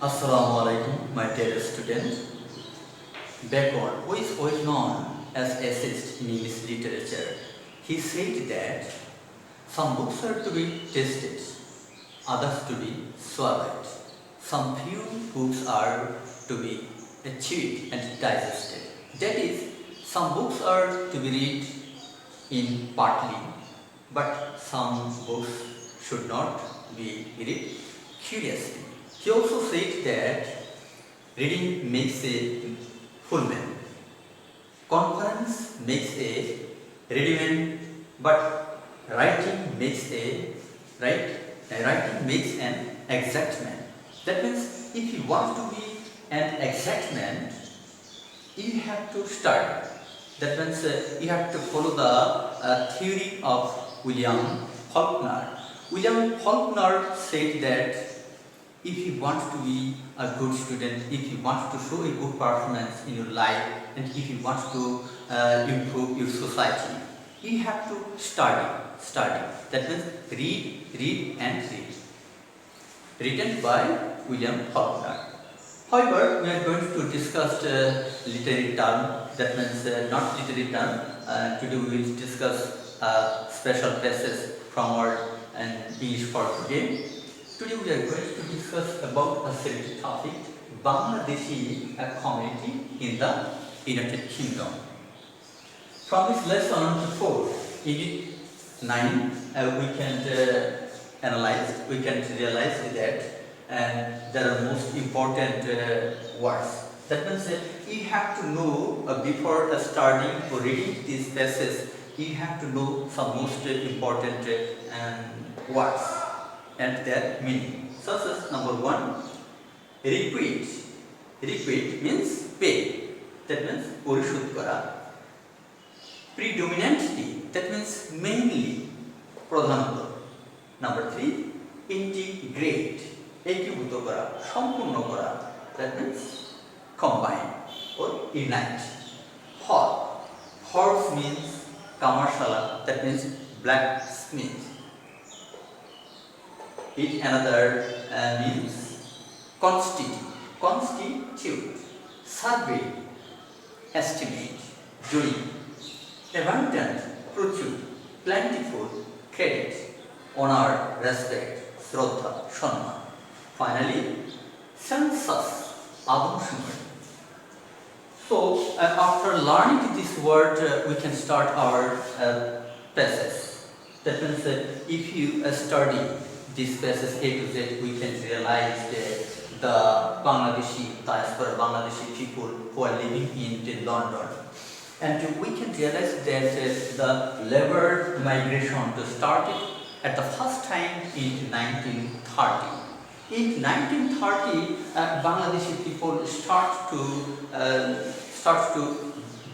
Assalamu alaikum, my dear student. Backward, who is well known as essayist in English literature, he said that some books are to be tasted, others to be swallowed. Some few books are to be chewed and digested. That is, some books are to be read in partly, but some books should not be read curiously. He also said that reading makes a full man. Conference makes a ready man, but writing makes writing makes an exact man. That means if you want to be an exact man, you have to study. That means you have to follow the theory of William Faulkner. William Faulkner said that if you want to be a good student, if you want to show a good performance in your life, and if you want to improve your society, you have to study. That means read and read. Written by William Faulkner. However, we are going to discuss literary term. That means not literary term. Today we will discuss special passage from our English for today. Today we are going to discuss about a selected topic, Bangladeshi community in the United Kingdom. From this lesson 4, Unit 9, we can analyze, we can realize that there are most important words. That means you have to know before starting or reading this passage, you have to know some most important words and their meaning. Such as number 1, requite. Requite means pay. That means porishod kora. Predominantly, that means mainly, pradhanot. Number 3, integrate. Ekibhuto kora, sampurno kora. That means combine or unite. Hall. Horse means kamashala. That means blacksmith. It another means constitute, survey, estimate, doing, abundant, প্রচুর, plentiful, credit, honor, respect, শ্রদ্ধা, সম্মান. Finally, census, আদমশুমারি. So, after learning this word, we can start our passage. That means if you study this passage A to Z, we can realize that the Bangladeshi diaspora, Bangladeshi people who are living in London. And we can realize that the labor migration started at the first time in 1930. In 1930, Bangladeshi people start to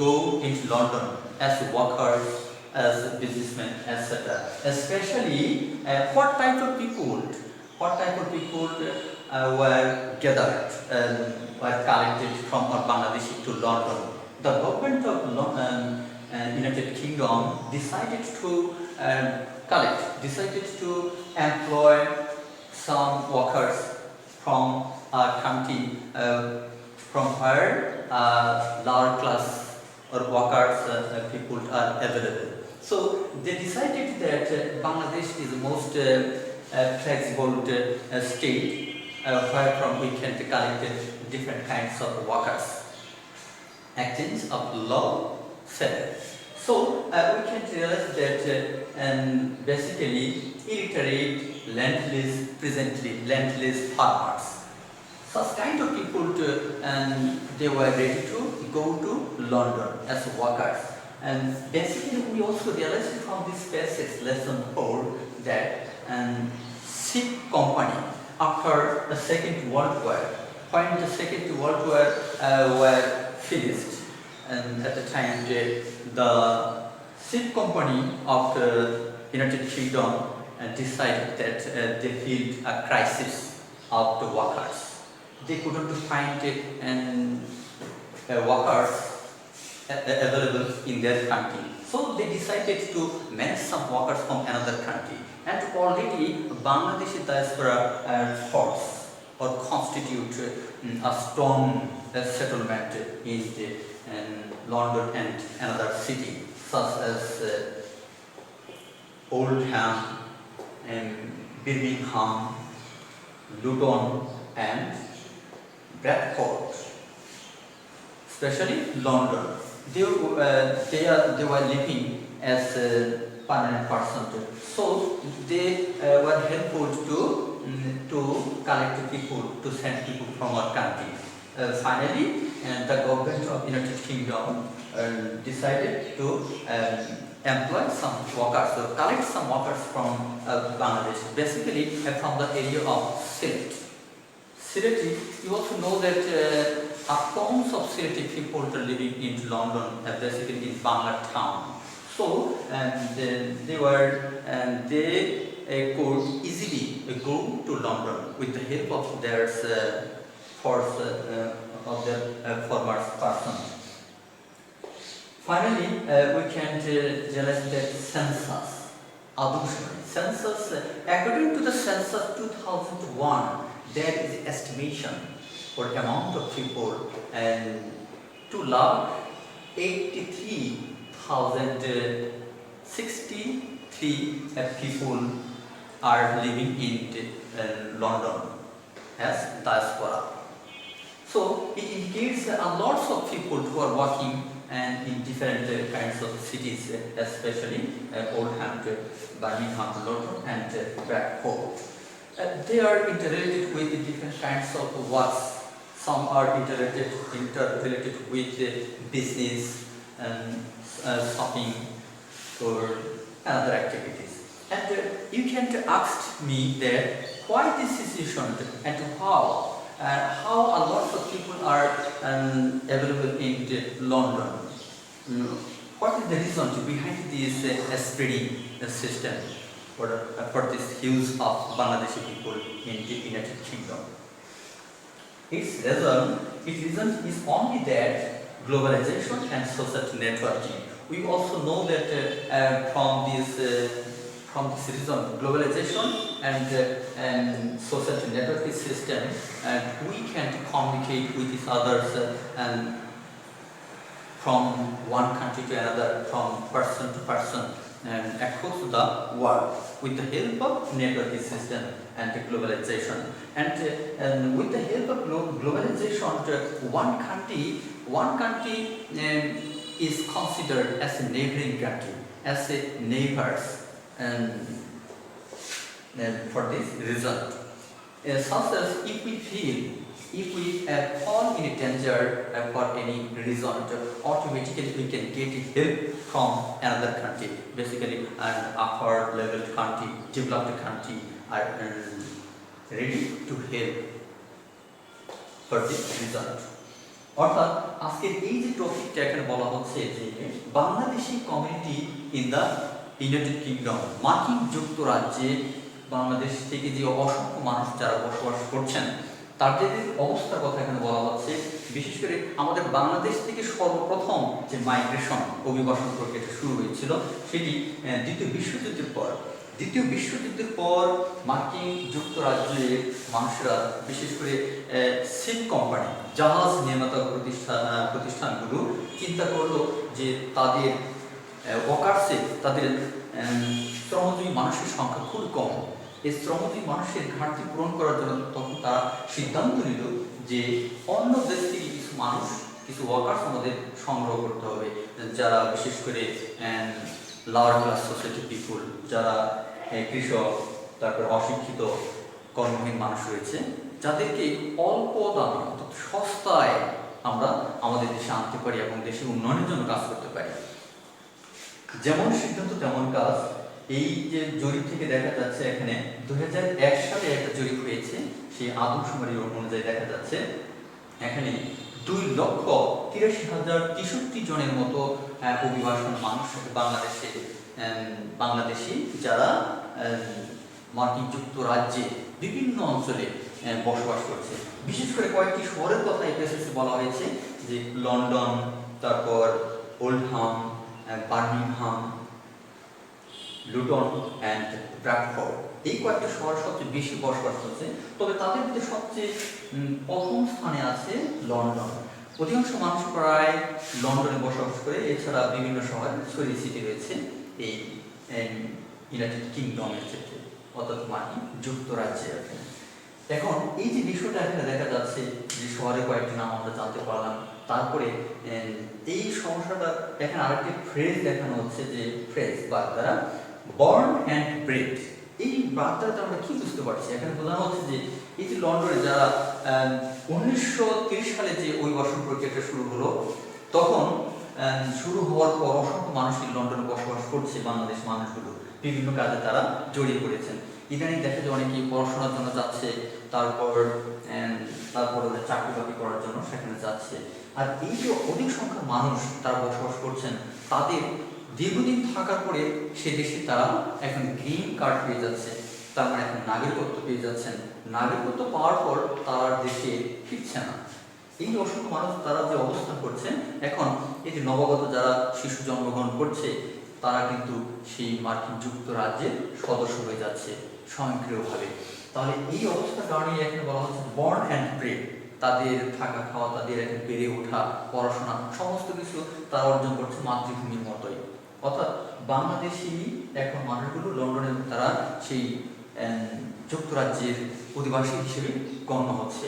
go into London as workers, as businessmen, etc. Especially, what type of people were gathered, were collected from Bangladesh to London. The government of United Kingdom decided to employ some workers from a country from where lower class or workers people are available. So they decided that Bangladesh is the most flexible state where from we can collect different kinds of workers. Exchange of law set. So we can realize that basically illiterate, landless farmers. Such kind of people they were ready to go to London as workers. And basically we also realized from this passage, lesson 4, that ship company after the Second World War, when the Second World War were finished, and at the time the ship company of the United Kingdom decided that they felt a crisis of the workers. They couldn't find workers available in their country. So they decided to manage some workers from another country. And already Bangladeshi diaspora force or constitute a strong settlement in London and another city such as Oldham, Birmingham, Luton and Bradford, especially London. They were living as a permanent person, so they were helpful to collect people, to send people from our country. Finally, the government of United Kingdom decided to employ some workers, so collect some workers from Bangladesh, basically from the area of Sylhet. Sylhet, you also know that tons of Sylhet people are living in London, basically in Bangla town. So they could easily go to London with the help of their force of their former person. Finally, we can realize that census. Census, according to the census 2001, there is estimation for amount of people and 2,83,063 people are living in London as diaspora. So it indicates lots of people who are working and in different kinds of cities, especially Oldham, Birmingham, London and Bradford. They are interrelated with different kinds of works. Some are interrelated with business and shopping or other activities. And you can ask me that why this situation and how a lot of people are available in London. What is the reason behind this spreading system for this use of Bangladeshi people in the United Kingdom? Its reason is only that globalization and social networking. We also know that from this reason, globalization and social networking system, we can communicate with each other and from one country to another, from person to person, and across the world with the help of networking system and globalization. And with the help of globalization, one country is considered as a neighboring country, as a neighbors, and for this reason, such as if we fall in a danger for any reason, automatically we can get help from another country, basically an upper level country, developed country are ready to help for this reason. অর্থাৎ আজকের এই যে টপিকটা এখানে বলা হচ্ছে যে Bangladeshi community in the United kingdom, মার্কিন যুক্তরাজ্যে বাংলাদেশ থেকে যে অসংখ্য মানুষ যারা বসবাস করছেন তাদের অবস্থার কথা এখানে বলা হচ্ছে। বিশেষ করে আমাদের বাংলাদেশ থেকে সর্বপ্রথম যে মাইগ্রেশন অভিবাসন প্রক্রিয়াটা শুরু হয়েছিল সেটি দ্বিতীয় বিশ্বযুদ্ধের পর মার্কিন যুক্তরাজ্যের মানুষরা, বিশেষ করে শিপ কোম্পানি, জাহাজ নির্মাতা প্রতিষ্ঠানগুলো চিন্তা করলো যে তাদের ওয়ার্কার্সে, তাদের শ্রমজীবী মানুষের সংখ্যা খুব কম। এই শ্রমজীবী মানুষের ঘাটতি পূরণ করার জন্য তখন তারা সিদ্ধান্ত নিল যে অন্য দেশ থেকে কিছু ওয়ার্কার্স আমাদের সংগ্রহ করতে হবে, যারা বিশেষ করে লোয়ার ক্লাস সোসাইটি পিপুল, যারা কৃষক, তারপর অশিক্ষিত কর্মহীন মানুষ রয়েছে, যাদেরকে অল্প দামে অর্থাৎ সস্তায় আমরা আমাদের দেশে আনতে পারি এবং দেশের উন্নয়নের জন্য কাজ করতে পারি। যেমন সিদ্ধান্ত তেমন কাজ। এই যে জরিপ থেকে দেখা যাচ্ছে, এখানে 2001 সালে একটা জরিপ হয়েছে, সেই আদমশুমারি অনুযায়ী দেখা যাচ্ছে এখানে 2,83,063 জনের মতো অভিবাসন মানুষ বাংলাদেশি যারা মার্কিন যুক্তরাজ্যে বিভিন্ন অঞ্চলে বসবাস করছে। বিশেষ করে কয়েকটি শহরের কথা এপিএসএসে বলা হয়েছে, যে লন্ডন, তারপর Oldham, Birmingham, Luton and Bradford. এই কয়েকটা শহর সবচেয়ে বেশি বসবাস করছে। তবে তাদের মধ্যে সবচেয়ে প্রথম স্থানে আছে লন্ডন। অধিকাংশ মানুষ প্রায় লন্ডনে বসবাস করে। এছাড়া বিভিন্ন শহর ছড়িয়ে ছিটিয়ে রয়েছে এই ইউনাইটেড কিংডমের ক্ষেত্রে, অর্থাৎ মার্কিন যুক্তরাজ্যে। এখন এই যে বিষয়টা এখানে দেখা যাচ্ছে যে শহরে কয়েকটি নাম আমরা জানতে পারলাম, তারপরে এই সমস্যাটা এখানে আরেকটি ফ্রেজ দেখানো হচ্ছে, যে ফ্রেজ বা দ্বারা বর্ন অ্যান্ড ব্রেড। এই বার্তাটা আমরা কি বুঝতে পারছি? এখানে বোঝানো হচ্ছে যে এই যে লন্ডনে যারা 1930 সালে যে অভিবাসন প্রক্রিয়াটা শুরু হলো, তখন শুরু হওয়ার পর অসংখ্য মানুষই লন্ডনে বসবাস করছে। বাংলাদেশ মানুষগুলো বিভিন্ন কাজে তারা জড়িয়ে পড়েছেন। ইদানিং দেখা যায় অনেকেই পড়াশোনার জন্য যাচ্ছে, তারপর চাকরি বাকরি করার জন্য সেখানে যাচ্ছে। আর এই যে অধিক সংখ্যক মানুষ তারা বসবাস করছেন, তাদের দীর্ঘদিন থাকার পরে সে দেশে তারা এখন গ্রিন কার্ড পেয়ে যাচ্ছে, তার মানে এখন নাগরিকত্ব পেয়ে যাচ্ছেন। নাগরিকত্ব পাওয়ার পর তারা দেশে ফিরছে না। এই যে অসংখ্য মানুষ তারা যে অবস্থান করছেন, এখন এই যে নবাগত যারা শিশু জন্মগ্রহণ করছে, তারা কিন্তু সেই মার্কিন যুক্তরাজ্যের সদস্য হয়ে যাচ্ছে স্বয়ংক্রিয়ভাবে। তাহলে এই অবস্থার কারণে এখানে বলা হচ্ছে বর্ন অ্যান্ড ব্রেড। তাদের থাকা খাওয়া, তাদের এখন বেড়ে ওঠা, পড়াশোনা, সমস্ত কিছু তারা অর্জন করছে মাতৃভূমির মতোই। অর্থাৎ বাংলাদেশি এখন মানুষগুলো লন্ডনে তারা সেই যুক্তরাজ্যের অধিবাসী হিসেবে গণ্য হচ্ছে।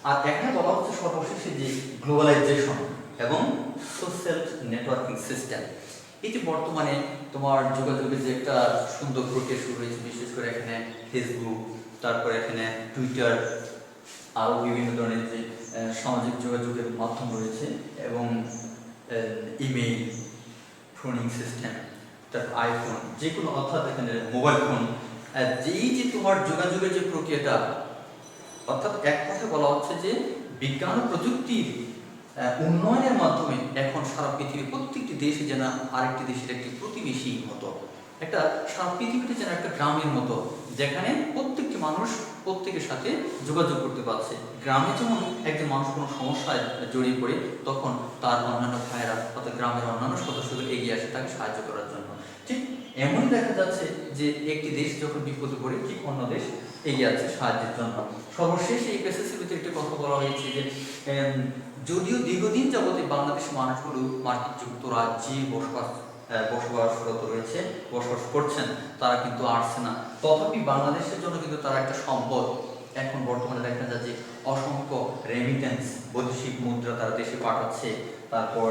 আর এখানে বলা হচ্ছে সর্বশেষে যে গ্লোবালাইজেশন এবং সোশ্যাল নেটওয়ার্কিং সিস্টেম। এই যে বর্তমানে তোমার যোগাযোগের যে একটা সুন্দর প্রক্রিয়া শুরু হয়েছে, বিশেষ করে এখানে ফেসবুক, তারপরে এখানে টুইটার, আরও বিভিন্ন ধরনের যে সামাজিক যোগাযোগের মাধ্যম রয়েছে, এবং ইমেইল, ফোনিং সিস্টেম, তারপর আইফোন, যে কোনো, অর্থাৎ এখানে মোবাইল ফোন, যেই যে তোমার যোগাযোগের যে প্রক্রিয়াটা, অর্থাৎ এক কথা বলা হচ্ছে যে বিজ্ঞান ও প্রযুক্তির উন্নয়নের মাধ্যমে এখন সারা পৃথিবীর প্রত্যেকটি দেশে যেন আরেকটি দেশের একটি প্রতিবেশীর মতো, একটা সারা পৃথিবীতে যেন একটা গ্রামের মতো, যেখানে প্রত্যেকটি মানুষ প্রত্যেকের সাথে যোগাযোগ করতে পারছে। গ্রামে যেমন একজন মানুষ কোনো সমস্যায় জড়িয়ে পড়ে, তখন তার অন্যান্য ভাইয়েরা অর্থাৎ গ্রামের অন্যান্য সদস্যদের এগিয়ে আসে তাকে সাহায্য করার জন্য। ঠিক এমনই দেখা যাচ্ছে যে একটি দেশ যখন বিপদে পড়ে, ঠিক অন্য দেশ এগিয়ে আছে সাহায্যের জন্য। সর্বশেষ এই পেসেসিভিতে একটি কথা বলা হয়েছে যে যদিও দীর্ঘদিন যাবতে বাংলাদেশের মানুষগুলো মার্কিন যুক্তরাজ্যে বসবাসরত রয়েছে, বসবাস করছেন, তারা কিন্তু আসছে না। তথাপি বাংলাদেশের জন্য কিন্তু তারা একটা সম্পদ। এখন বর্তমানে দেখা যায় যে অসংখ্য রেমিটেন্স, বৈদেশিক মুদ্রা তারা দেশে পাঠাচ্ছে। তারপর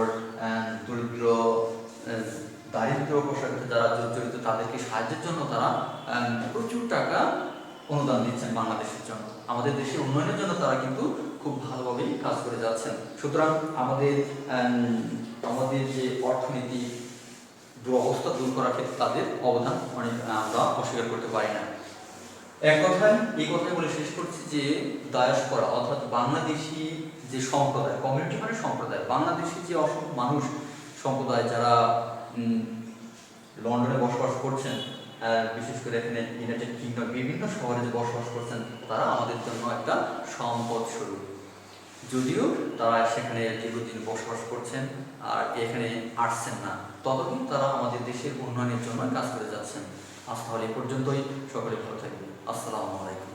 দারিদ্র পোশাকে যারা জড়িত, তাদেরকে সাহায্যের জন্য তারা প্রচুর টাকা অনুদান দিচ্ছেন বাংলাদেশের জন্য। আমাদের দেশের উন্নয়নের জন্য তারা কিন্তু খুব ভালোভাবেই কাজ করে যাচ্ছেন। সুতরাং আমাদের যে অর্থনীতি দুরবস্থা দূর করার ক্ষেত্রে তাদের অবদান অনেক আমরা অস্বীকার করতে পারি না। এই কথাই বলে শেষ করছি যে ডায়াসপরা, অর্থাৎ বাংলাদেশি যে সম্প্রদায়, কমিউনিটি মানে সম্প্রদায়, বাংলাদেশি যে অসংখ্য মানুষ সম্প্রদায় যারা লন্ডনে বসবাস করছেন, বিশেষ করে এখানে ইউনাইটেড কিংডম বিভিন্ন শহরে যে বসবাস করছেন, তারা আমাদের জন্য একটা সম্পদ স্বরূপ। যদিও তারা সেখানে দীর্ঘদিন বসবাস করছেন আর এখানে আসছেন না, ততদিন তারা আমাদের দেশের উন্নয়নের জন্য কাজ করে যাচ্ছেন। আজ তাহলে এই পর্যন্তই। সকলে ভালো থাকবেন। আসসালামু আলাইকুম।